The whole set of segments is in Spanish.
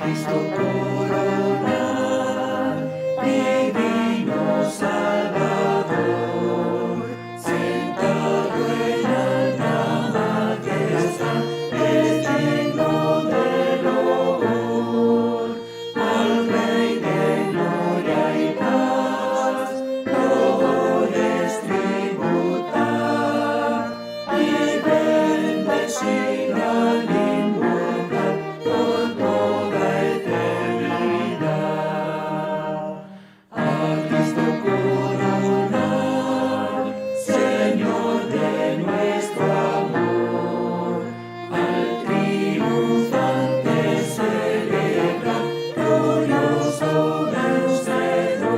Cristo coronar, divino Salvador, sentado en alta majestad, es digno de loor. Al Rey de gloria y paz, loores tributar, y bendecir al inmortal por toda eternidad. A Cristo coronar, Señor de nuestro amor, al triunfante celebrar, glorioso vencedor,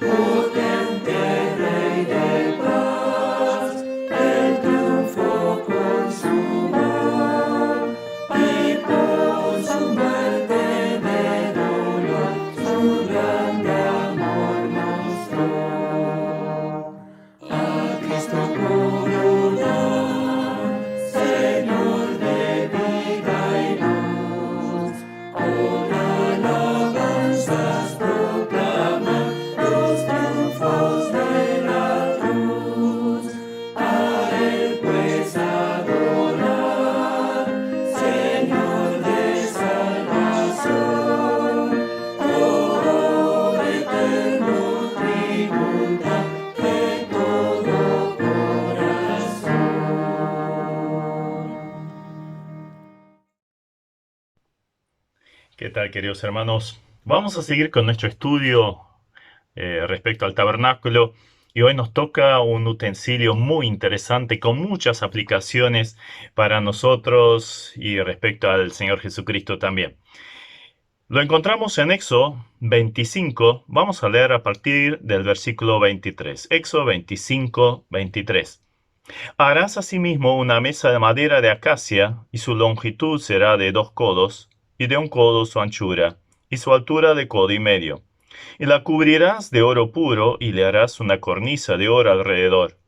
potente Rey de paz, el triunfo consumó, y por su muerte de dolor su grande amor mostró. A Cristo coronar, Señor de vida y luz, con alabanzas proclamar los triunfos de la cruz. A Él pues adorar, Señor de salvación, por eterno tributar de todo corazón. ¿Qué tal, queridos hermanos? Vamos a seguir con nuestro estudio respecto al tabernáculo y hoy nos toca un utensilio muy interesante con muchas aplicaciones para nosotros y respecto al Señor Jesucristo también. Lo encontramos en Éxodo 25, vamos a leer a partir del versículo 23. Éxodo 25, 23. Harás asimismo una mesa de madera de acacia, y su longitud será de 2 codos, y de 1 codo su anchura, y su altura de codo y medio. Y la cubrirás de oro puro, y le harás una cornisa de oro alrededor.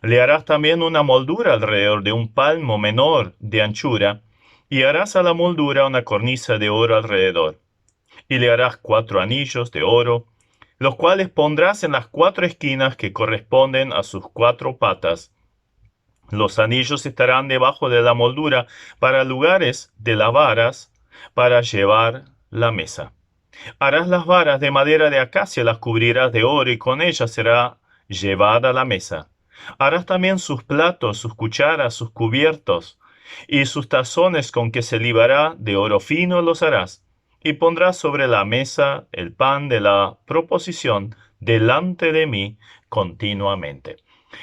Le harás también una moldura alrededor de 1 palmo menor de anchura, y harás a la moldura una cornisa de oro alrededor. Y le harás 4 anillos de oro, los cuales pondrás en las 4 esquinas que corresponden a sus 4 patas. Los anillos estarán debajo de la moldura para lugares de las varas para llevar la mesa. Harás las varas de madera de acacia, las cubrirás de oro y con ellas será llevada la mesa. Harás también sus platos, sus cucharas, sus cubiertos y sus tazones con que se libará de oro fino los harás. Y pondrás sobre la mesa el pan de la proposición delante de mí continuamente.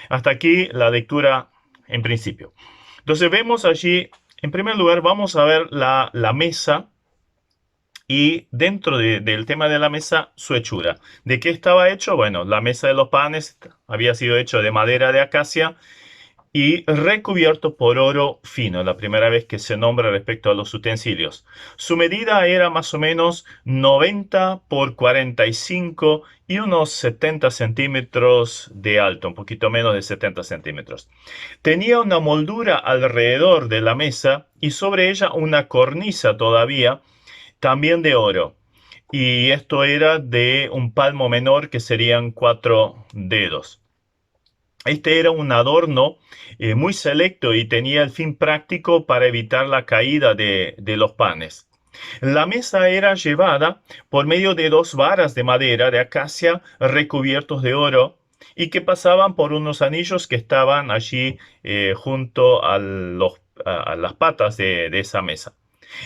Hasta aquí la lectura en principio. Entonces vemos allí, en primer lugar, vamos a ver la mesa y dentro del tema de la mesa, su hechura. ¿De qué estaba hecho? Bueno, la mesa de los panes había sido hecho de madera de acacia y recubierto por oro fino, la primera vez que se nombra respecto a los utensilios. Su medida era más o menos 90 por 45 y unos 70 centímetros de alto, un poquito menos de 70 centímetros. Tenía una moldura alrededor de la mesa y sobre ella una cornisa todavía, también de oro. Y esto era de 1 palmo menor, que serían 4 dedos. Este era un adorno muy selecto y tenía el fin práctico para evitar la caída de los panes. La mesa era llevada por medio de 2 varas de madera de acacia recubiertos de oro y que pasaban por unos anillos que estaban allí junto a las patas de esa mesa.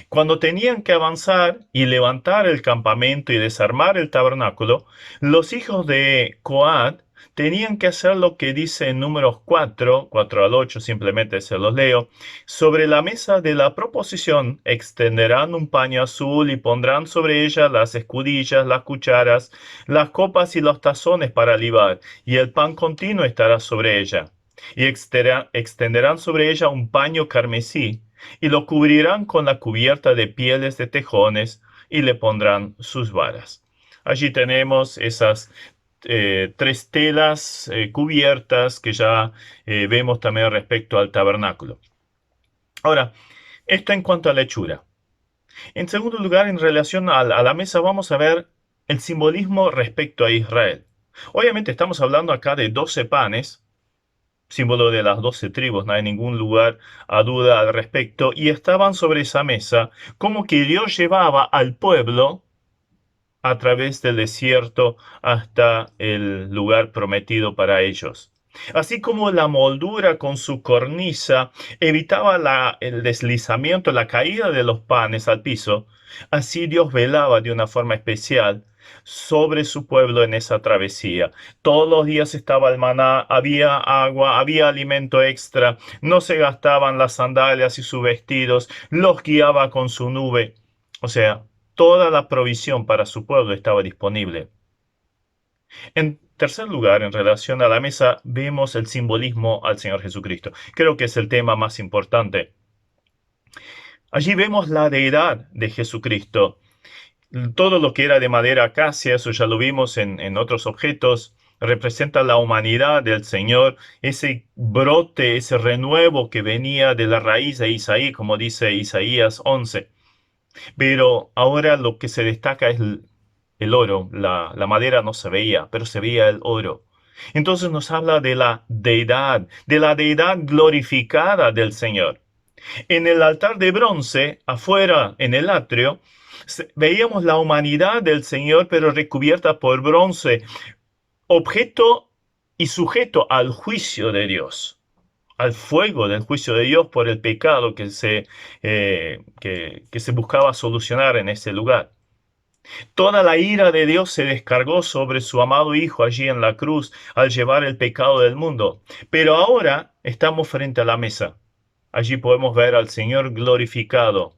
Cuando tenían que avanzar y levantar el campamento y desarmar el tabernáculo, los hijos de Coat tenían que hacer lo que dice en Números 4, 4 al 8, simplemente se los leo. Sobre la mesa de la proposición extenderán un paño azul y pondrán sobre ella las escudillas, las cucharas, las copas y los tazones para libar, y el pan continuo estará sobre ella. Y extenderán sobre ella un paño carmesí, y lo cubrirán con la cubierta de pieles de tejones, y le pondrán sus varas. Allí tenemos esas 3 telas cubiertas que ya vemos también respecto al tabernáculo. Ahora, esto en cuanto a la hechura. En segundo lugar, en relación a la mesa, vamos a ver el simbolismo respecto a Israel. Obviamente estamos hablando acá de 12 panes, símbolo de las 12 tribus, no hay ningún lugar a duda al respecto, y estaban sobre esa mesa como que Dios llevaba al pueblo a través del desierto hasta el lugar prometido para ellos. Así como la moldura con su cornisa evitaba el deslizamiento, la caída de los panes al piso, así Dios velaba de una forma especial sobre su pueblo en esa travesía. Todos los días estaba el maná, había agua, había alimento extra, no se gastaban las sandalias y sus vestidos, los guiaba con su nube. O sea, toda la provisión para su pueblo estaba disponible. En tercer lugar, en relación a la mesa, vemos el simbolismo al Señor Jesucristo. Creo que es el tema más importante. Allí vemos la deidad de Jesucristo. Todo lo que era de madera acacia, eso ya lo vimos en otros objetos, representa la humanidad del Señor, ese brote, ese renuevo que venía de la raíz de Isaí, como dice Isaías 11. Pero ahora lo que se destaca es el oro. La madera no se veía, pero se veía el oro. Entonces nos habla de la deidad glorificada del Señor. En el altar de bronce, afuera, en el atrio, veíamos la humanidad del Señor, pero recubierta por bronce, objeto y sujeto al juicio de Dios, al fuego del juicio de Dios por el pecado que se buscaba solucionar en ese lugar. Toda la ira de Dios se descargó sobre su amado Hijo allí en la cruz al llevar el pecado del mundo. Pero ahora estamos frente a la mesa. Allí podemos ver al Señor glorificado,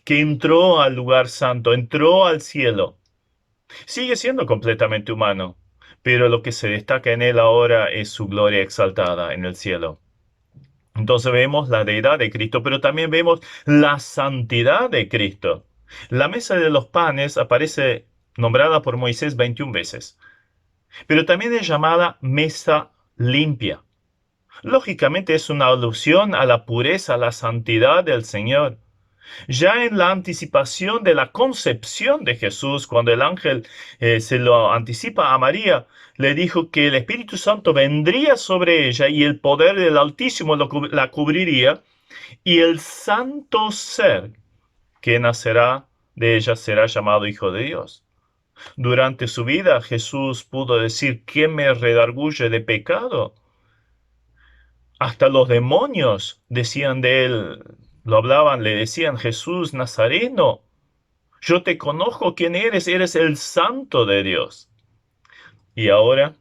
que entró al lugar santo, entró al cielo. Sigue siendo completamente humano, pero lo que se destaca en él ahora es su gloria exaltada en el cielo. Entonces vemos la deidad de Cristo, pero también vemos la santidad de Cristo. La mesa de los panes aparece nombrada por Moisés 21 veces, pero también es llamada mesa limpia. Lógicamente es una alusión a la pureza, a la santidad del Señor. Ya en la anticipación de la concepción de Jesús, cuando el ángel se lo anticipa a María, le dijo que el Espíritu Santo vendría sobre ella y el poder del Altísimo la cubriría, y el santo ser que nacerá de ella será llamado Hijo de Dios. Durante su vida Jesús pudo decir: ¿quién me redarguye de pecado? Hasta los demonios decían de él, lo hablaban, le decían: Jesús Nazareno, yo te conozco quién eres, eres el santo de Dios. Y ahora,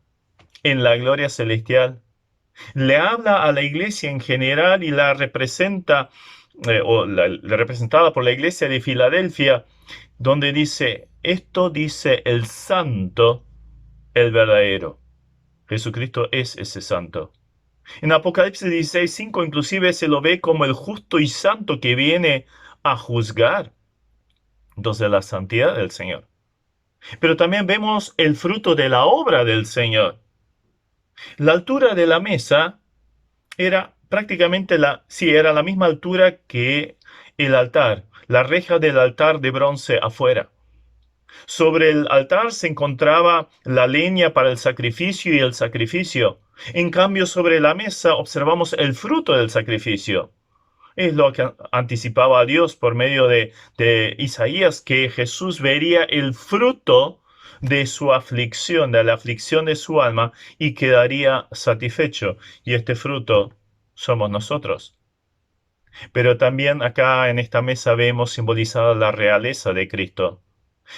en la gloria celestial, le habla a la iglesia en general y la representa, representada por la iglesia de Filadelfia, donde dice: esto dice el santo, el verdadero. Jesucristo es ese santo. En Apocalipsis 16:5 inclusive se lo ve como el justo y santo que viene a juzgar. Entonces, la santidad del Señor. Pero también vemos el fruto de la obra del Señor. La altura de la mesa era prácticamente era la misma altura que el altar, la reja del altar de bronce afuera. Sobre el altar se encontraba la leña para el sacrificio y el sacrificio. En cambio, sobre la mesa observamos el fruto del sacrificio. Es lo que anticipaba a Dios por medio de Isaías, que Jesús vería el fruto de su aflicción, de la aflicción de su alma, y quedaría satisfecho. Y este fruto somos nosotros. Pero también acá en esta mesa vemos simbolizada la realeza de Cristo.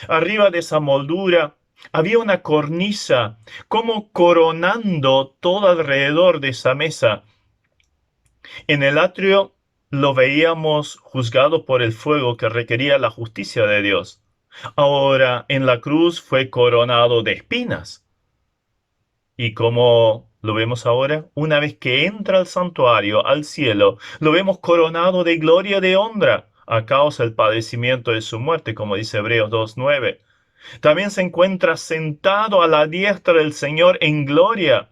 Arriba de esa moldura había una cornisa, como coronando todo alrededor de esa mesa. En el atrio lo veíamos juzgado por el fuego que requería la justicia de Dios. Ahora en la cruz fue coronado de espinas. Y como lo vemos ahora, una vez que entra al santuario, al cielo, lo vemos coronado de gloria y de honra a causa del padecimiento de su muerte, como dice Hebreos 2:9. También se encuentra sentado a la diestra del Señor en gloria.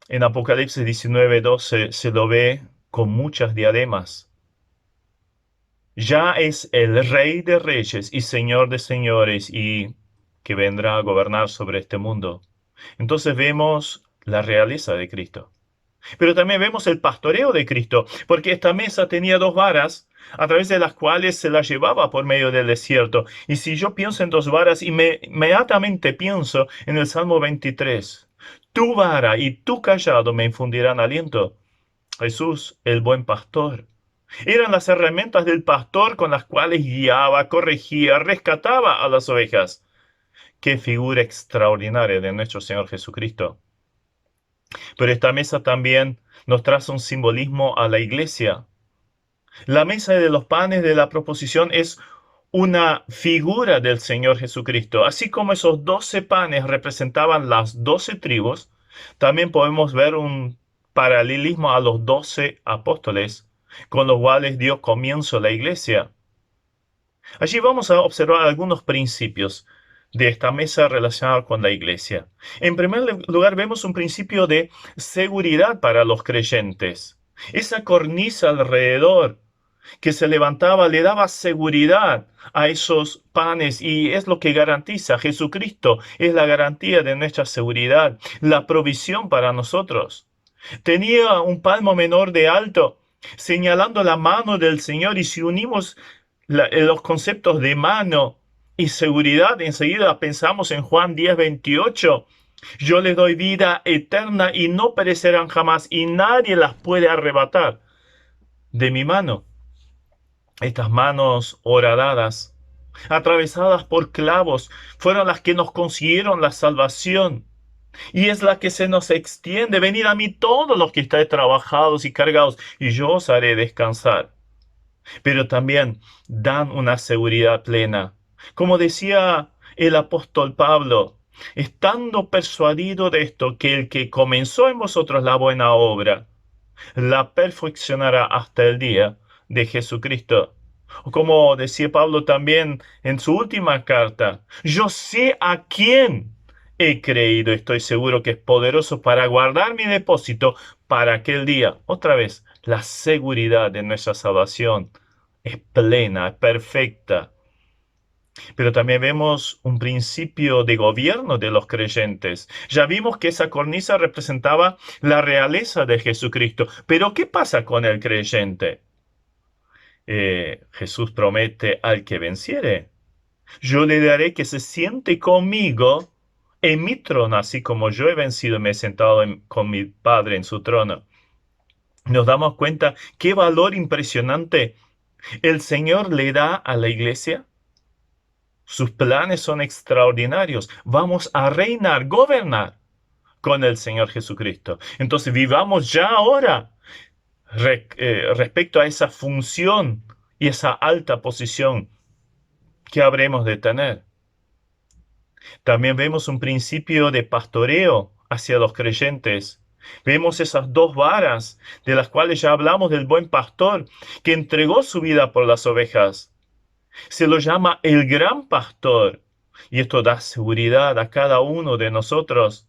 En Apocalipsis 19:12 se lo ve con muchas diademas. ya es el Rey de Reyes y Señor de Señores y que vendrá a gobernar sobre este mundo. Entonces vemos la realeza de Cristo. Pero también vemos el pastoreo de Cristo, porque esta mesa tenía dos varas a través de las cuales se la llevaba por medio del desierto. Y si yo pienso en dos varas, inmediatamente pienso en el Salmo 23. Tu vara y tu callado me infundirán aliento. Jesús, el buen pastor. Eran las herramientas del pastor con las cuales guiaba, corregía, rescataba a las ovejas. Qué figura extraordinaria de nuestro Señor Jesucristo. Pero esta mesa también nos traza un simbolismo a la iglesia. La mesa de los panes de la proposición es una figura del Señor Jesucristo. Así como esos 12 panes representaban las 12 tribus, también podemos ver un paralelismo a los 12 apóstoles, con los cuales dio comienzo la iglesia. Allí vamos a observar algunos principios de esta mesa relacionada con la iglesia. En primer lugar, vemos un principio de seguridad para los creyentes. Esa cornisa alrededor que se levantaba le daba seguridad a esos panes y es lo que garantiza. Jesucristo es la garantía de nuestra seguridad, la provisión para nosotros. Tenía un palmo menor de alto, señalando la mano del Señor, y si unimos los conceptos de mano y seguridad, enseguida pensamos en Juan 10:28. Yo les doy vida eterna y no perecerán jamás, y nadie las puede arrebatar de mi mano. Estas manos horadadas, atravesadas por clavos, fueron las que nos consiguieron la salvación. Y es la que se nos extiende. Venid a mí todos los que estáis trabajados y cargados, y yo os haré descansar. Pero también dan una seguridad plena. Como decía el apóstol Pablo, estando persuadido de esto, que el que comenzó en vosotros la buena obra, la perfeccionará hasta el día de Jesucristo. O como decía Pablo también en su última carta, yo sé a quién he creído, estoy seguro que es poderoso para guardar mi depósito para aquel día. Otra vez, la seguridad de nuestra salvación es plena, es perfecta. Pero también vemos un principio de gobierno de los creyentes. Ya vimos que esa cornisa representaba la realeza de Jesucristo. Pero ¿qué pasa con el creyente? Jesús promete al que venciere. Yo le daré que se siente conmigo en mi trono, así como yo he vencido y me he sentado con mi Padre en su trono. Nos damos cuenta qué valor impresionante el Señor le da a la iglesia. Sus planes son extraordinarios. Vamos a reinar, gobernar con el Señor Jesucristo. Entonces vivamos ya ahora respecto a esa función y esa alta posición que habremos de tener. También vemos un principio de pastoreo hacia los creyentes. Vemos esas dos varas de las cuales ya hablamos del buen pastor que entregó su vida por las ovejas. Se lo llama el gran pastor y esto da seguridad a cada uno de nosotros.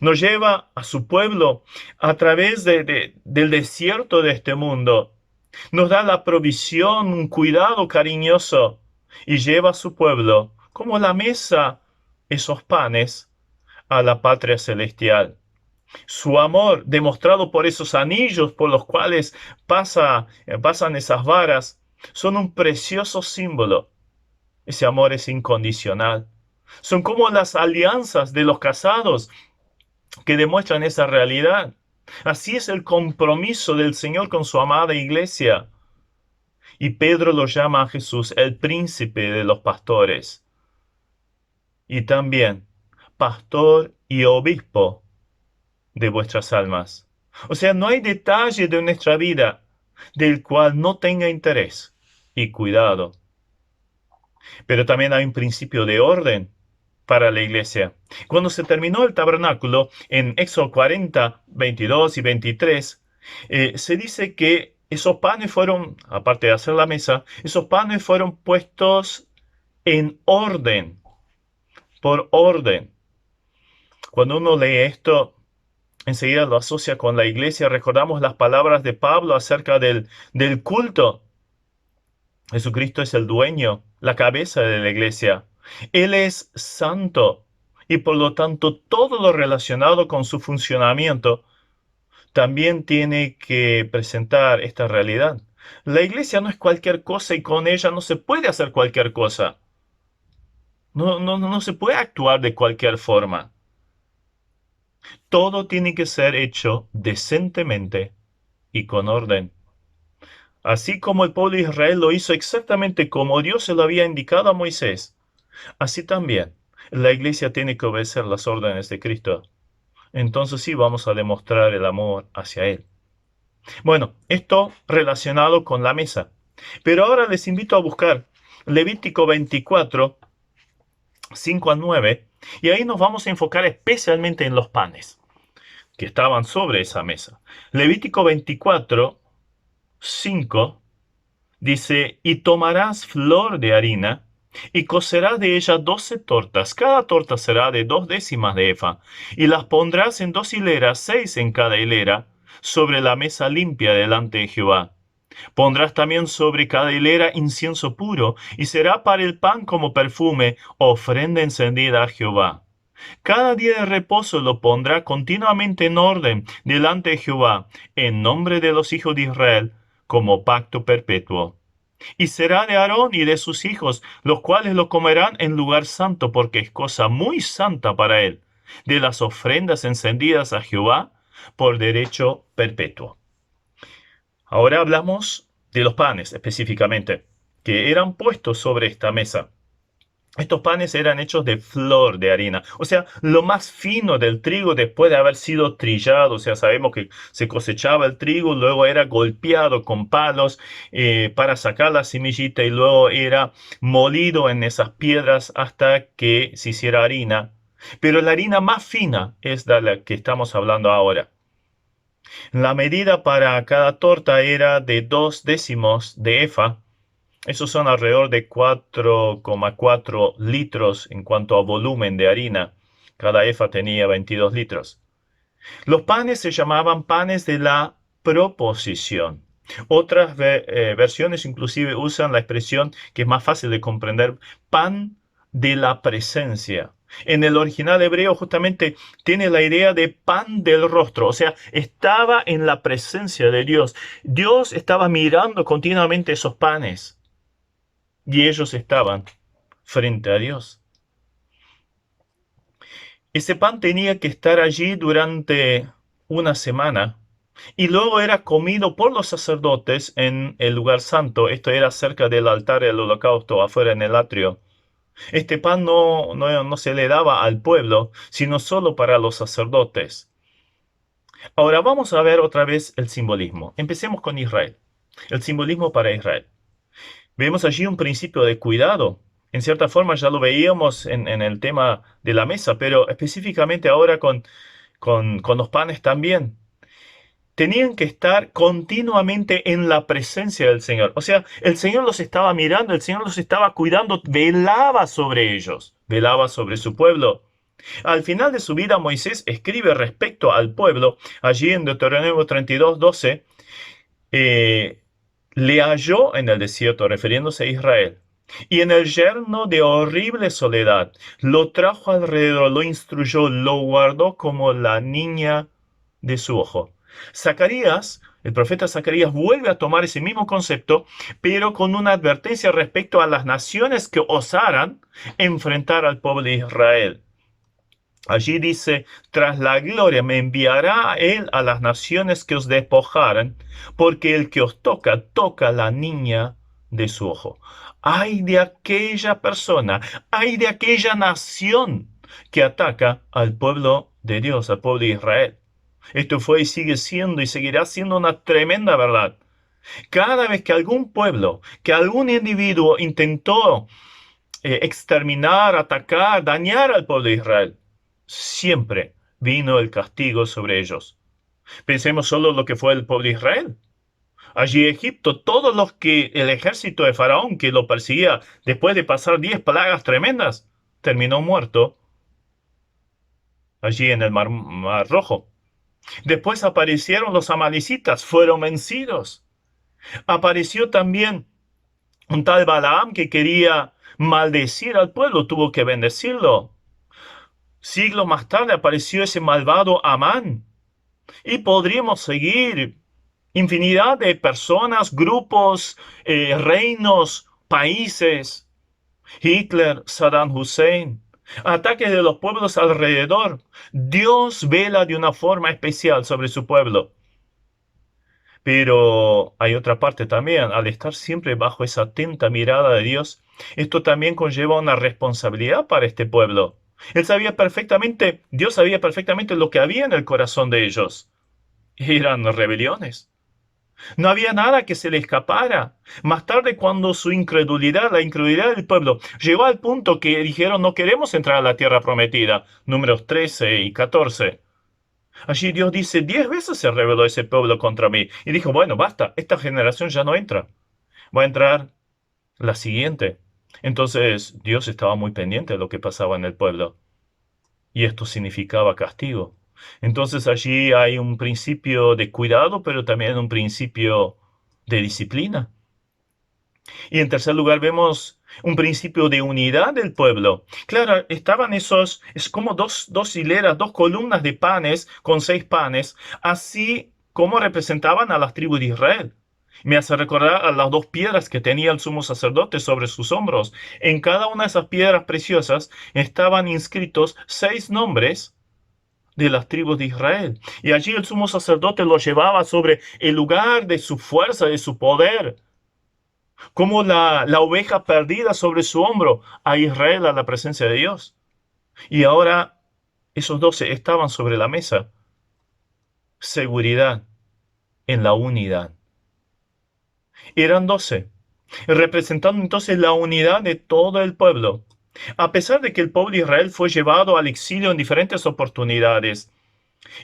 Nos lleva a su pueblo a través del desierto de este mundo. Nos da la provisión, un cuidado cariñoso y lleva a su pueblo, como la mesa, esos panes, a la patria celestial. Su amor, demostrado por esos anillos por los cuales pasan esas varas, son un precioso símbolo. Ese amor es incondicional. Son como las alianzas de los casados que demuestran esa realidad. Así es el compromiso del Señor con su amada iglesia. Y Pedro lo llama a Jesús el príncipe de los pastores. Y también pastor y obispo de vuestras almas. O sea, no hay detalle de nuestra vida del cual no tenga interés y cuidado. Pero también hay un principio de orden para la iglesia. Cuando se terminó el tabernáculo, en Éxodo 40, 22 y 23, se dice que esos panes fueron, aparte de hacer la mesa, esos panes fueron puestos en orden, por orden. Cuando uno lee esto, enseguida lo asocia con la iglesia. Recordamos las palabras de Pablo acerca del culto. Jesucristo es el dueño, la cabeza de la iglesia. Él es santo y por lo tanto todo lo relacionado con su funcionamiento también tiene que presentar esta realidad. La iglesia no es cualquier cosa y con ella no se puede hacer cualquier cosa. No se puede actuar de cualquier forma. Todo tiene que ser hecho decentemente y con orden. Así como el pueblo de Israel lo hizo exactamente como Dios se lo había indicado a Moisés, así también la iglesia tiene que obedecer las órdenes de Cristo. Entonces sí vamos a demostrar el amor hacia Él. Bueno, esto relacionado con la mesa. Pero ahora les invito a buscar Levítico 24, 5 al 9, y ahí nos vamos a enfocar especialmente en los panes que estaban sobre esa mesa. Levítico 24, 5 dice, y tomarás flor de harina y cocerás de ella 12 tortas. Cada torta será de 2 décimas de efa, y las pondrás en 2 hileras, 6 en cada hilera, sobre la mesa limpia delante de Jehová. Pondrás también sobre cada hilera incienso puro, y será para el pan como perfume, ofrenda encendida a Jehová. Cada día de reposo lo pondrá continuamente en orden delante de Jehová, en nombre de los hijos de Israel, como pacto perpetuo. Y será de Aarón y de sus hijos, los cuales lo comerán en lugar santo, porque es cosa muy santa para él, de las ofrendas encendidas a Jehová por derecho perpetuo. Ahora hablamos de los panes específicamente, que eran puestos sobre esta mesa. Estos panes eran hechos de flor de harina, o sea, lo más fino del trigo después de haber sido trillado. O sea, sabemos que se cosechaba el trigo, luego era golpeado con palos para sacar la semillita y luego era molido en esas piedras hasta que se hiciera harina. Pero la harina más fina es de la que estamos hablando ahora. La medida para cada torta era de 2 décimos de efa. Esos son alrededor de 4,4 litros en cuanto a volumen de harina. Cada efa tenía 22 litros. Los panes se llamaban panes de la proposición. Otras versiones inclusive usan la expresión que es más fácil de comprender, pan de la presencia. En el original hebreo justamente tiene la idea de pan del rostro, o sea, estaba en la presencia de Dios. Dios estaba mirando continuamente esos panes y ellos estaban frente a Dios. Ese pan tenía que estar allí durante una semana y luego era comido por los sacerdotes en el lugar santo. Esto era cerca del altar del holocausto, afuera en el atrio. Este pan no se le daba al pueblo, sino solo para los sacerdotes. Ahora vamos a ver otra vez el simbolismo. Empecemos con Israel. El simbolismo para Israel. Vemos allí un principio de cuidado. En cierta forma ya lo veíamos en el tema de la mesa, pero específicamente ahora con los panes también. Tenían que estar continuamente en la presencia del Señor. O sea, el Señor los estaba mirando, el Señor los estaba cuidando, velaba sobre ellos, velaba sobre su pueblo. Al final de su vida, Moisés escribe respecto al pueblo, allí en Deuteronomio 32, 12, le halló en el desierto, refiriéndose a Israel, y en el yerno de horrible soledad, lo trajo alrededor, lo instruyó, lo guardó como la niña de su ojo. Zacarías, el profeta Zacarías, vuelve a tomar ese mismo concepto, pero con una advertencia respecto a las naciones que osaran enfrentar al pueblo de Israel. Allí dice, tras la gloria me enviará él a las naciones que os despojaren, porque el que os toca, toca la niña de su ojo. Ay de aquella persona, ay de aquella nación que ataca al pueblo de Dios, al pueblo de Israel. Esto fue y sigue siendo y seguirá siendo una tremenda verdad. Cada vez que algún pueblo, que algún individuo intentó exterminar, atacar, dañar al pueblo de Israel, siempre vino el castigo sobre ellos. Pensemos solo lo que fue el pueblo de Israel. Allí en Egipto, todos los que el ejército de Faraón que lo perseguía después de pasar 10 plagas tremendas, terminó muerto allí en el Mar Rojo. Después aparecieron los amalecitas, fueron vencidos. Apareció también Un tal Balaam que quería maldecir al pueblo tuvo que bendecirlo. Siglos más tarde apareció ese malvado Amán. Y podríamos seguir infinidad de personas, grupos, reinos, países. Hitler, Saddam Hussein, ataques de los pueblos alrededor. Dios vela de una forma especial sobre su pueblo. Pero hay otra parte también. Al estar siempre bajo esa atenta mirada de Dios, esto también conlleva una responsabilidad para este pueblo. Dios sabía perfectamente lo que había en el corazón de ellos. Eran rebeliones. No había nada que se le escapara. Más tarde, cuando su incredulidad, la incredulidad del pueblo, llegó al punto que dijeron, no queremos entrar a la tierra prometida, números 13 y 14. Allí Dios dice, 10 veces se rebeló ese pueblo contra mí. Y dijo, bueno, basta, esta generación ya no entra. Va a entrar la siguiente. Entonces Dios estaba muy pendiente de lo que pasaba en el pueblo. Y esto significaba castigo. Entonces allí hay un principio de cuidado, pero también un principio de disciplina. Y en tercer lugar vemos un principio de unidad del pueblo. Claro, estaban es como dos hileras, dos columnas de panes con 6 panes, así como representaban a las tribus de Israel. Me hace recordar a las 2 piedras que tenía el sumo sacerdote sobre sus hombros. En cada una de esas piedras preciosas estaban inscritos 6 nombres de las tribus de Israel. Y allí el sumo sacerdote lo llevaba sobre el lugar de su fuerza, de su poder, como la oveja perdida sobre su hombro a Israel a la presencia de Dios. Y ahora esos 12 estaban sobre la mesa. Seguridad en la unidad. Eran 12, representando entonces la unidad de todo el pueblo. A pesar de que el pueblo de Israel fue llevado al exilio en diferentes oportunidades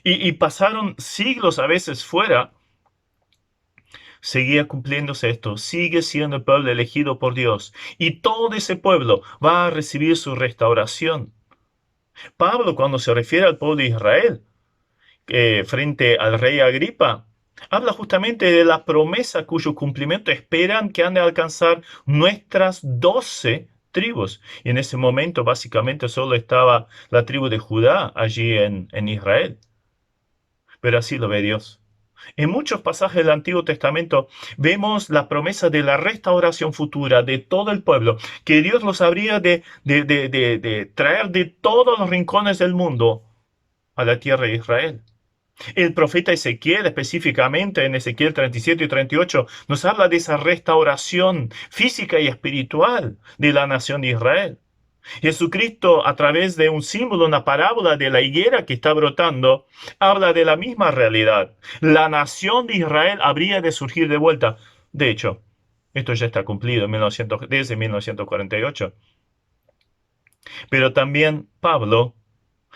y pasaron siglos a veces fuera, seguía cumpliéndose esto, sigue siendo el pueblo elegido por Dios y todo ese pueblo va a recibir su restauración. Pablo, cuando se refiere al pueblo de Israel, frente al rey Agripa, habla justamente de la promesa cuyo cumplimiento esperan que han de alcanzar nuestras 12 tribus. Y en ese momento básicamente solo estaba la tribu de Judá allí en Israel. Pero así lo ve Dios. En muchos pasajes del Antiguo Testamento vemos la promesa de la restauración futura de todo el pueblo, que Dios los habría de traer de todos los rincones del mundo a la tierra de Israel. El profeta Ezequiel, específicamente en Ezequiel 37 y 38, nos habla de esa restauración física y espiritual de la nación de Israel. Jesucristo, a través de un símbolo, una parábola de la higuera que está brotando, habla de la misma realidad. La nación de Israel habría de surgir de vuelta. De hecho, esto ya está cumplido desde 1948. Pero también Pablo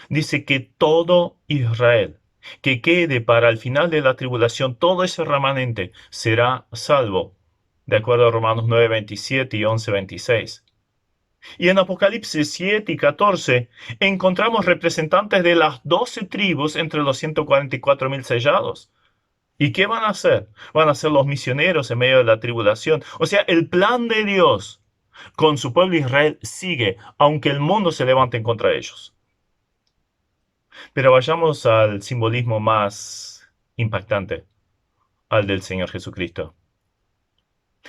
dice que todo Israel que quede para el final de la tribulación, todo ese remanente será salvo, de acuerdo a Romanos 9, 27 y 11, 26. Y en Apocalipsis 7 y 14 encontramos representantes de las 12 tribus entre los 144,000 sellados. ¿Y qué van a hacer? Van a ser los misioneros en medio de la tribulación. O sea, el plan de Dios con su pueblo Israel sigue, aunque el mundo se levante en contra de ellos. Pero vayamos al simbolismo más impactante, al del Señor Jesucristo.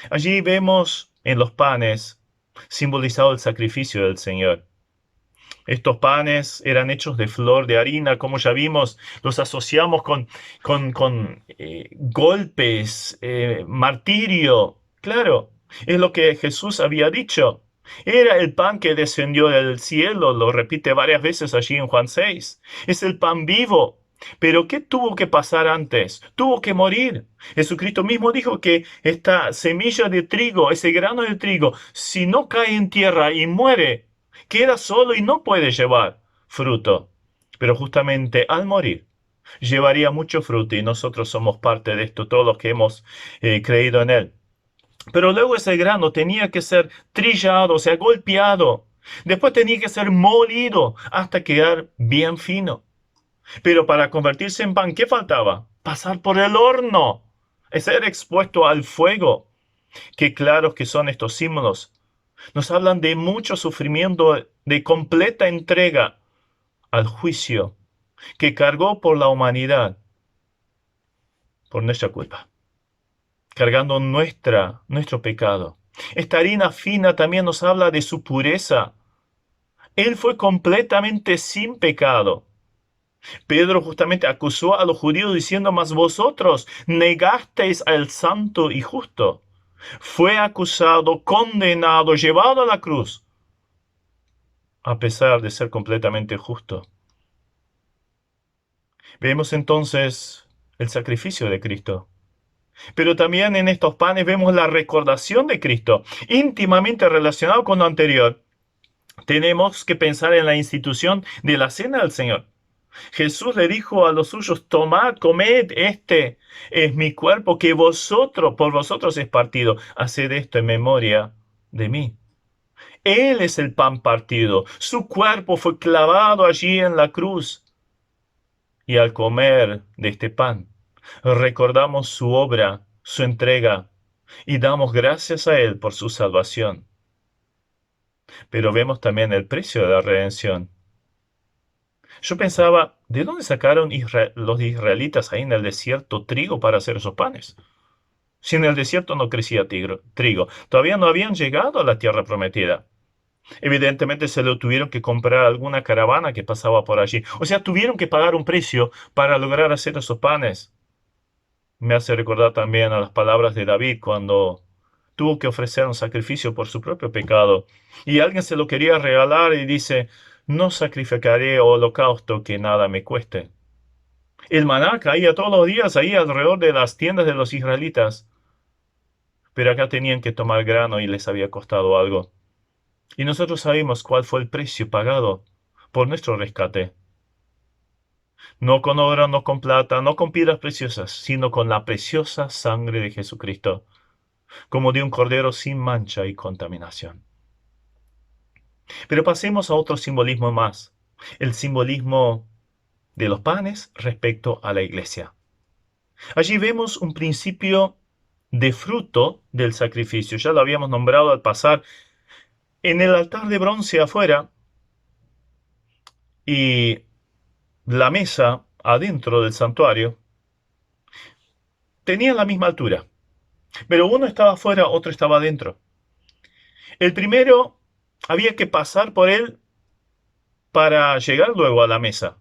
Allí vemos en los panes simbolizado el sacrificio del Señor. Estos panes eran hechos de flor de harina, como ya vimos, los asociamos con golpes, martirio. Claro, es lo que Jesús había dicho. Era el pan que descendió del cielo, lo repite varias veces allí en Juan 6. Es el pan vivo. Pero ¿qué tuvo que pasar antes? Tuvo que morir. Jesucristo mismo dijo que esta semilla de trigo, ese grano de trigo, si no cae en tierra y muere, queda solo y no puede llevar fruto. Pero justamente al morir, llevaría mucho fruto y nosotros somos parte de esto, todos los que hemos creído en él. Pero luego ese grano tenía que ser trillado, o sea, golpeado. Después tenía que ser molido hasta quedar bien fino. Pero para convertirse en pan, ¿qué faltaba? Pasar por el horno, ser expuesto al fuego. Qué claros que son estos símbolos. Nos hablan de mucho sufrimiento, de completa entrega al juicio que cargó por la humanidad, por nuestra culpa, cargando nuestro pecado. Esta harina fina también nos habla de su pureza. Él fue completamente sin pecado. Pedro justamente acusó a los judíos diciendo: mas vosotros negasteis al santo y justo. Fue acusado, condenado, llevado a la cruz, a pesar de ser completamente justo. Vemos entonces el sacrificio de Cristo. Pero también en estos panes vemos la recordación de Cristo, íntimamente relacionado con lo anterior. Tenemos que pensar en la institución de la cena del Señor. Jesús le dijo a los suyos: tomad, comed, este es mi cuerpo que por vosotros es partido. Haced esto en memoria de mí. Él es el pan partido. Su cuerpo fue clavado allí en la cruz. Y al comer de este pan, recordamos su obra, su entrega, y damos gracias a Él por su salvación. Pero vemos también el precio de la redención. Yo pensaba, ¿de dónde sacaron los israelitas ahí en el desierto trigo para hacer esos panes? Si en el desierto no crecía trigo, todavía no habían llegado a la tierra prometida. Evidentemente se lo tuvieron que comprar a alguna caravana que pasaba por allí. O sea, tuvieron que pagar un precio para lograr hacer esos panes. Me hace recordar también a las palabras de David cuando tuvo que ofrecer un sacrificio por su propio pecado. Y alguien se lo quería regalar y dice: no sacrificaré holocausto que nada me cueste. El maná caía todos los días ahí alrededor de las tiendas de los israelitas. Pero acá tenían que tomar grano y les había costado algo. Y nosotros sabemos cuál fue el precio pagado por nuestro rescate. No con oro, no con plata, no con piedras preciosas, sino con la preciosa sangre de Jesucristo, como de un cordero sin mancha y contaminación. Pero pasemos a otro simbolismo más, el simbolismo de los panes respecto a la iglesia. Allí vemos un principio de fruto del sacrificio. Ya lo habíamos nombrado al pasar. En el altar de bronce afuera y la mesa adentro del santuario tenían la misma altura, pero uno estaba afuera, otro estaba adentro. El primero había que pasar por él para llegar luego a la mesa.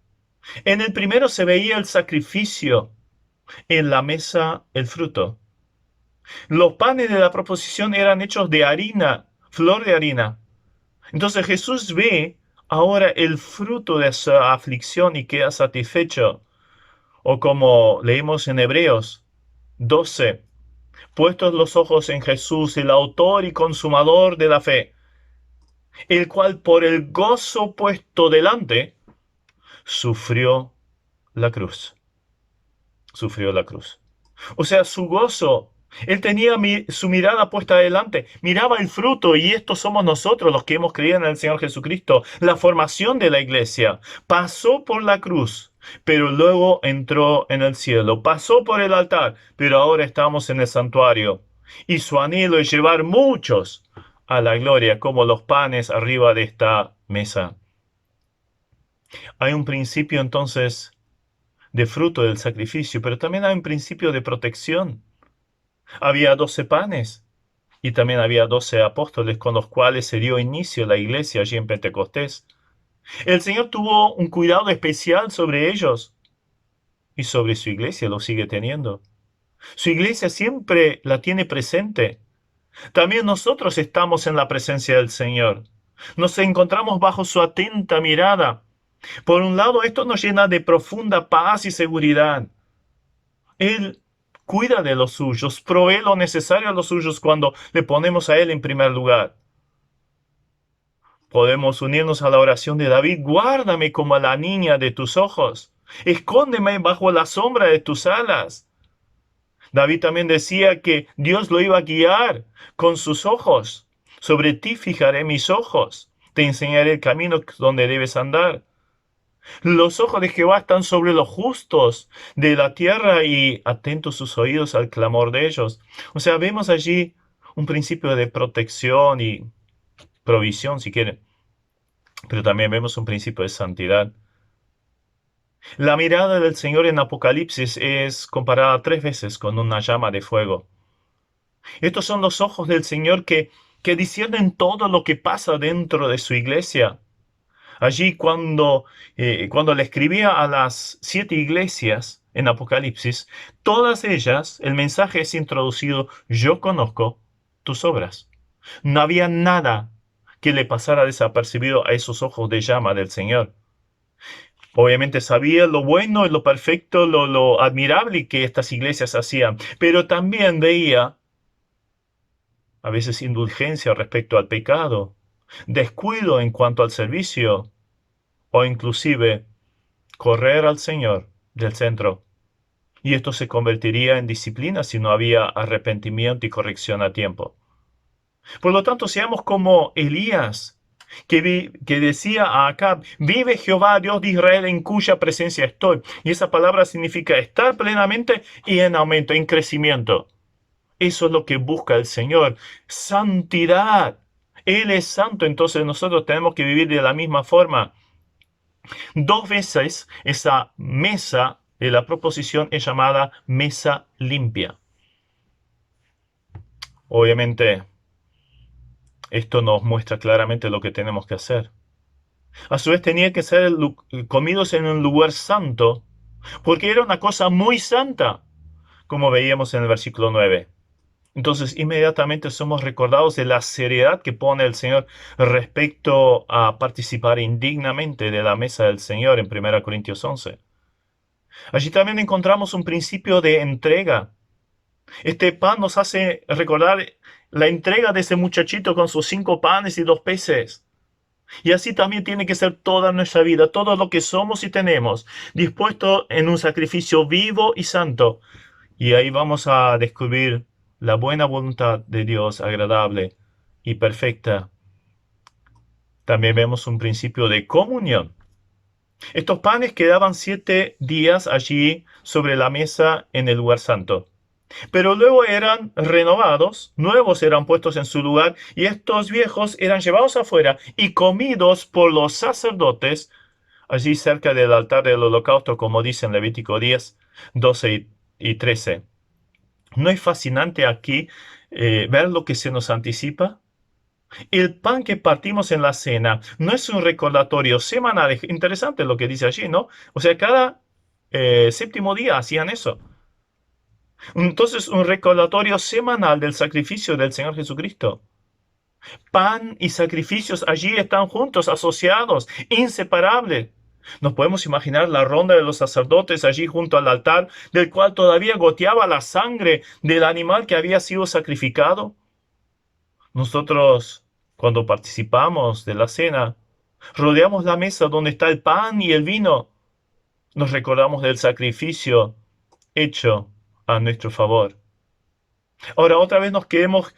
En el primero se veía el sacrificio, en la mesa el fruto. Los panes de la proposición eran hechos de harina, flor de harina. Entonces Jesús ve ahora el fruto de su aflicción y queda satisfecho. O como leemos en Hebreos 12, puestos los ojos en Jesús, el autor y consumador de la fe, el cual por el gozo puesto delante sufrió la cruz. Sufrió la cruz. O sea, su gozo. Él tenía su mirada puesta adelante, miraba el fruto, y estos somos nosotros los que hemos creído en el Señor Jesucristo, la formación de la iglesia. Pasó por la cruz, pero luego entró en el cielo. Pasó por el altar, pero ahora estamos en el santuario. Y su anhelo es llevar muchos a la gloria, como los panes arriba de esta mesa. Hay un principio entonces de fruto del sacrificio, pero también hay un principio de protección. Había 12 panes y también había 12 apóstoles con los cuales se dio inicio la iglesia allí en Pentecostés. El Señor tuvo un cuidado especial sobre ellos y sobre su iglesia lo sigue teniendo. Su iglesia siempre la tiene presente. También nosotros estamos en la presencia del Señor. Nos encontramos bajo su atenta mirada. Por un lado, esto nos llena de profunda paz y seguridad. Él cuida de los suyos, provee lo necesario a los suyos cuando le ponemos a Él en primer lugar. Podemos unirnos a la oración de David: guárdame como a la niña de tus ojos, escóndeme bajo la sombra de tus alas. David también decía que Dios lo iba a guiar con sus ojos. Sobre ti fijaré mis ojos, te enseñaré el camino donde debes andar. Los ojos de Jehová están sobre los justos de la tierra y atentos sus oídos al clamor de ellos. O sea, vemos allí un principio de protección y provisión, si quieren, pero también vemos un principio de santidad. La mirada del Señor en Apocalipsis es comparada 3 veces con una llama de fuego. Estos son los ojos del Señor que disciernen todo lo que pasa dentro de su iglesia. Allí cuando le escribía a las 7 iglesias en Apocalipsis, todas ellas, el mensaje es introducido: yo conozco tus obras. No había nada que le pasara desapercibido a esos ojos de llama del Señor. Obviamente sabía lo bueno y lo perfecto, lo admirable que estas iglesias hacían, pero también veía a veces indulgencia respecto al pecado, descuido en cuanto al servicio, o inclusive correr al Señor del centro. Y esto se convertiría en disciplina si no había arrepentimiento y corrección a tiempo. Por lo tanto, seamos como Elías, que decía a Acab: vive Jehová, Dios de Israel, en cuya presencia estoy. Y esa palabra significa estar plenamente y en aumento, en crecimiento. Eso es lo que busca el Señor: santidad. Él es santo, entonces nosotros tenemos que vivir de la misma forma. 2 veces esa mesa de la proposición es llamada mesa limpia. Obviamente, esto nos muestra claramente lo que tenemos que hacer. A su vez, tenía que ser comidos en un lugar santo, porque era una cosa muy santa, como veíamos en el versículo 9. Entonces, inmediatamente somos recordados de la seriedad que pone el Señor respecto a participar indignamente de la mesa del Señor en 1 Corintios 11. Allí también encontramos un principio de entrega. Este pan nos hace recordar la entrega de ese muchachito con sus 5 panes y 2 peces. Y así también tiene que ser toda nuestra vida, todo lo que somos y tenemos, dispuesto en un sacrificio vivo y santo. Y ahí vamos a descubrir la buena voluntad de Dios, agradable y perfecta. También vemos un principio de comunión. Estos panes quedaban 7 días allí sobre la mesa en el lugar santo. Pero luego eran renovados, nuevos eran puestos en su lugar, y estos viejos eran llevados afuera y comidos por los sacerdotes allí cerca del altar del holocausto, como dice en Levítico 10, 12 y 13. ¿No es fascinante aquí ver lo que se nos anticipa? El pan que partimos en la cena no es un recordatorio semanal. Es interesante lo que dice allí, ¿no? O sea, cada séptimo día hacían eso. Entonces, un recordatorio semanal del sacrificio del Señor Jesucristo. Pan y sacrificios allí están juntos, asociados, inseparables. Nos podemos imaginar la ronda de los sacerdotes allí junto al altar, del cual todavía goteaba la sangre del animal que había sido sacrificado. Nosotros, cuando participamos de la cena, rodeamos la mesa donde está el pan y el vino. Nos recordamos del sacrificio hecho a nuestro favor. Ahora, otra vez nos queremos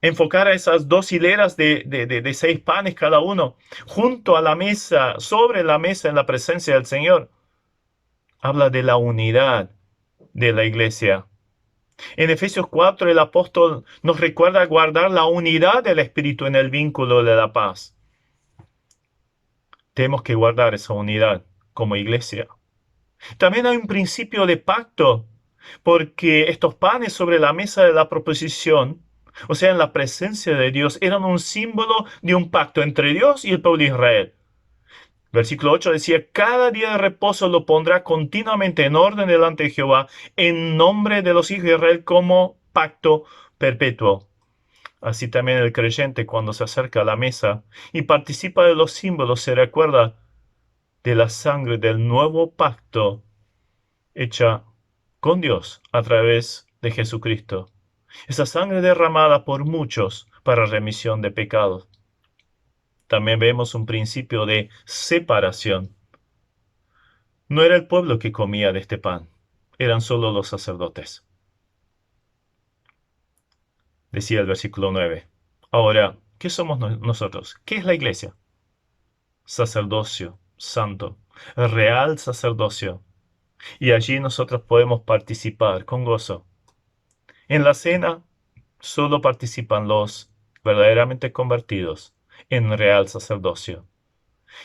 enfocar a esas 2 hileras de 6 panes cada uno, junto a la mesa, sobre la mesa en la presencia del Señor. Habla de la unidad de la iglesia. En Efesios 4, el apóstol nos recuerda guardar la unidad del Espíritu en el vínculo de la paz. Tenemos que guardar esa unidad como iglesia. También hay un principio de pacto, porque estos panes sobre la mesa de la proposición, o sea, en la presencia de Dios, eran un símbolo de un pacto entre Dios y el pueblo de Israel. Versículo 8 decía: cada día de reposo lo pondrá continuamente en orden delante de Jehová, en nombre de los hijos de Israel, como pacto perpetuo. Así también el creyente, cuando se acerca a la mesa y participa de los símbolos, se recuerda de la sangre del nuevo pacto hecha con Dios a través de Jesucristo. Esa sangre derramada por muchos para remisión de pecados. También vemos un principio de separación. No era el pueblo que comía de este pan, eran solo los sacerdotes. Decía el versículo 9. Ahora, ¿qué somos nosotros? ¿Qué es la iglesia? Sacerdocio santo, real sacerdocio. Y allí nosotros podemos participar con gozo. En la cena solo participan los verdaderamente convertidos en real sacerdocio.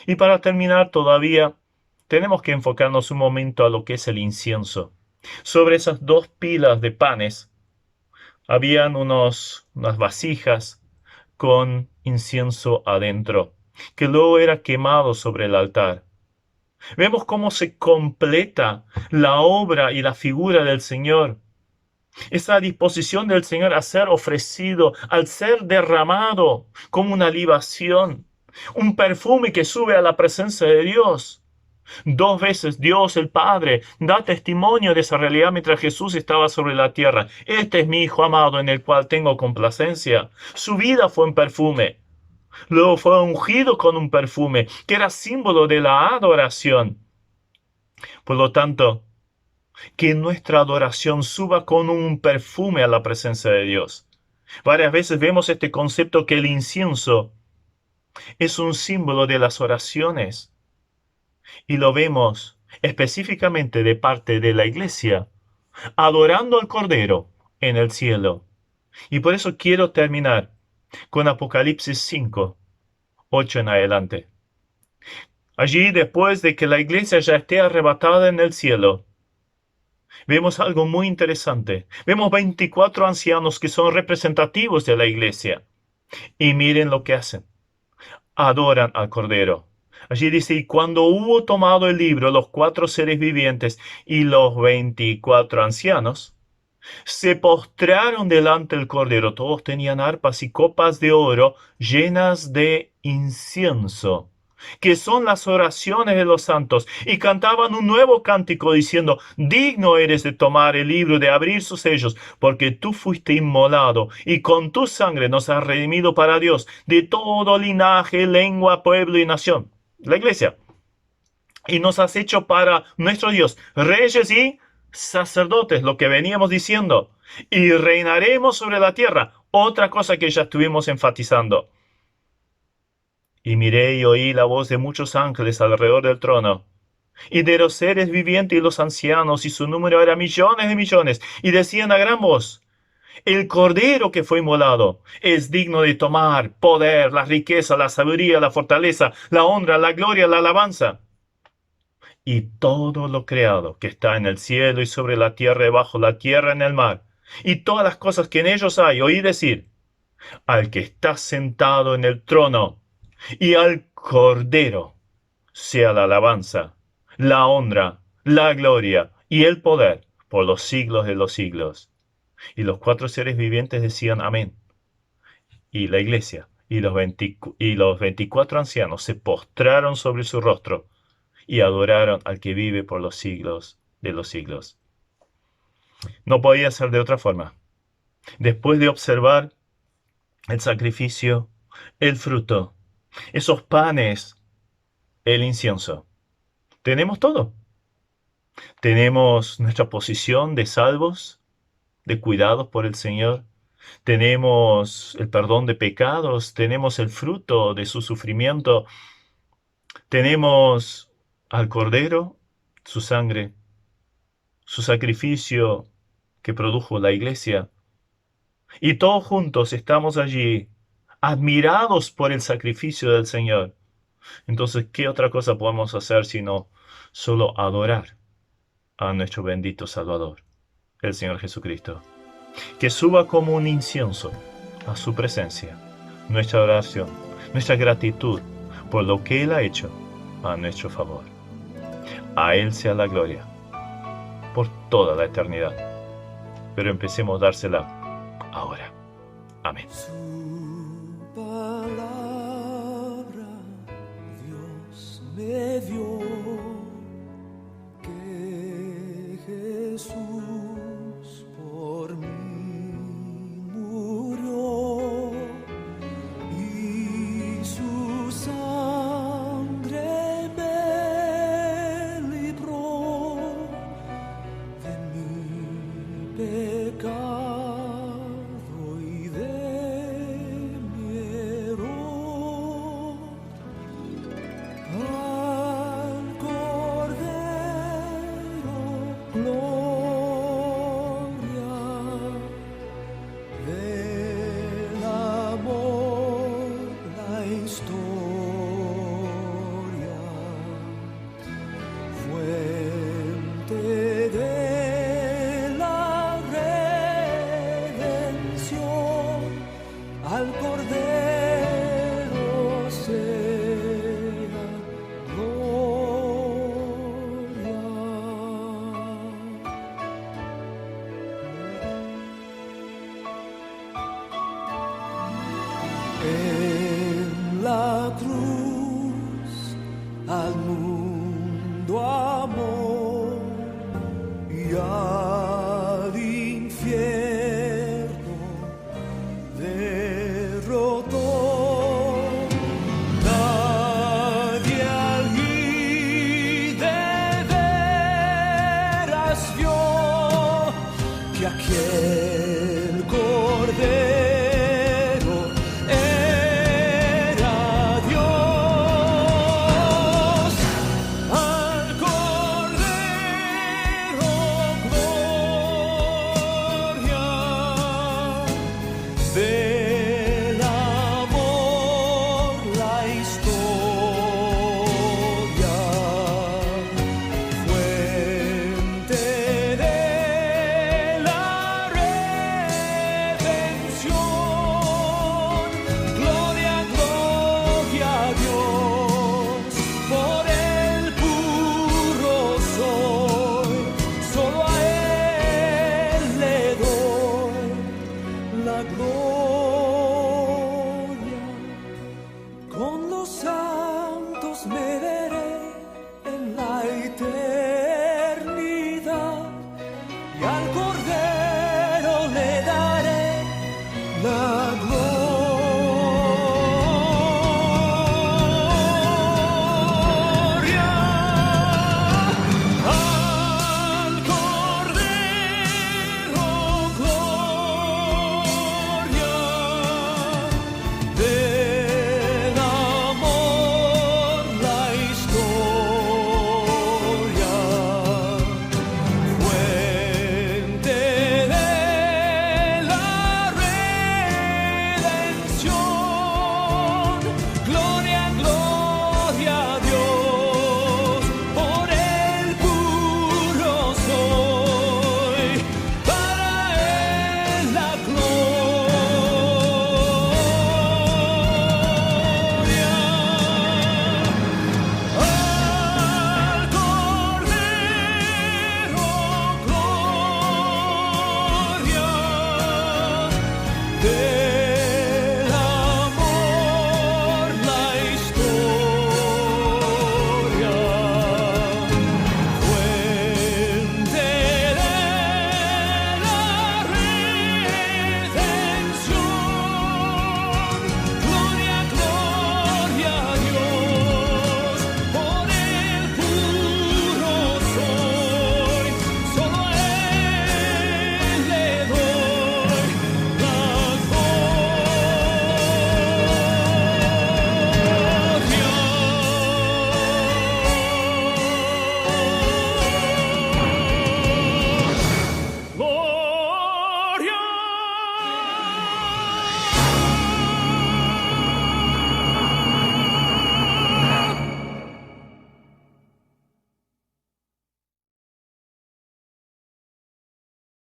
Y para terminar, todavía tenemos que enfocarnos un momento a lo que es el incienso. Sobre esas dos pilas de panes habían unas vasijas con incienso adentro, que luego era quemado sobre el altar. Vemos cómo se completa la obra y la figura del Señor. Esa disposición del Señor a ser ofrecido, al ser derramado como una libación, un perfume que sube a la presencia de Dios. Dos veces Dios el Padre da testimonio de esa realidad mientras Jesús estaba sobre la tierra. Este es mi Hijo amado en el cual tengo complacencia. Su vida fue un perfume. Luego fue ungido con un perfume que era símbolo de la adoración. Por lo tanto, que nuestra adoración suba con un perfume a la presencia de Dios. Varias veces vemos este concepto que el incienso es un símbolo de las oraciones. Y lo vemos específicamente de parte de la iglesia, adorando al Cordero en el cielo. Y por eso quiero terminar con Apocalipsis 5, 8 en adelante. Allí, después de que la iglesia ya esté arrebatada en el cielo, vemos algo muy interesante. Vemos 24 ancianos que son representativos de la iglesia. Y miren lo que hacen. Adoran al Cordero. Allí dice, y cuando hubo tomado el libro, los 4 seres vivientes y los 24 ancianos, se postraron delante del Cordero. Todos tenían arpas y copas de oro llenas de incienso, que son las oraciones de los santos, y cantaban un nuevo cántico diciendo, digno eres de tomar el libro, de abrir sus sellos, porque tú fuiste inmolado, y con tu sangre nos has redimido para Dios, de todo linaje, lengua, pueblo y nación. La iglesia. Y nos has hecho para nuestro Dios reyes y sacerdotes, lo que veníamos diciendo, y reinaremos sobre la tierra, otra cosa que ya estuvimos enfatizando. Y miré y oí la voz de muchos ángeles alrededor del trono, y de los seres vivientes y los ancianos, y su número era millones de millones, y decían a gran voz, el Cordero que fue inmolado es digno de tomar poder, la riqueza, la sabiduría, la fortaleza, la honra, la gloria, la alabanza. Y todo lo creado que está en el cielo y sobre la tierra y bajo la tierra en el mar, y todas las cosas que en ellos hay, oí decir, al que está sentado en el trono y al Cordero, sea la alabanza, la honra, la gloria y el poder por los siglos de los siglos. Y los 4 seres vivientes decían amén. Y la iglesia y los 24 ancianos se postraron sobre su rostro y adoraron al que vive por los siglos de los siglos. No podía ser de otra forma. Después de observar el sacrificio, el fruto, esos panes, el incienso, tenemos todo. Tenemos nuestra posición de salvos, de cuidados por el Señor. Tenemos el perdón de pecados. Tenemos el fruto de su sufrimiento. Tenemos al Cordero, su sangre, su sacrificio que produjo la iglesia. Y todos juntos estamos allí, admirados por el sacrificio del Señor. Entonces, ¿qué otra cosa podemos hacer sino solo adorar a nuestro bendito Salvador, el Señor Jesucristo? Que suba como un incienso a su presencia nuestra oración, nuestra gratitud por lo que Él ha hecho a nuestro favor. A Él sea la gloria por toda la eternidad. Pero empecemos a dársela ahora. Amén. Su palabra Dios me dio, que Jesús por mí murió y su sangre me libró de mi pecado. Gloria, vio que aquel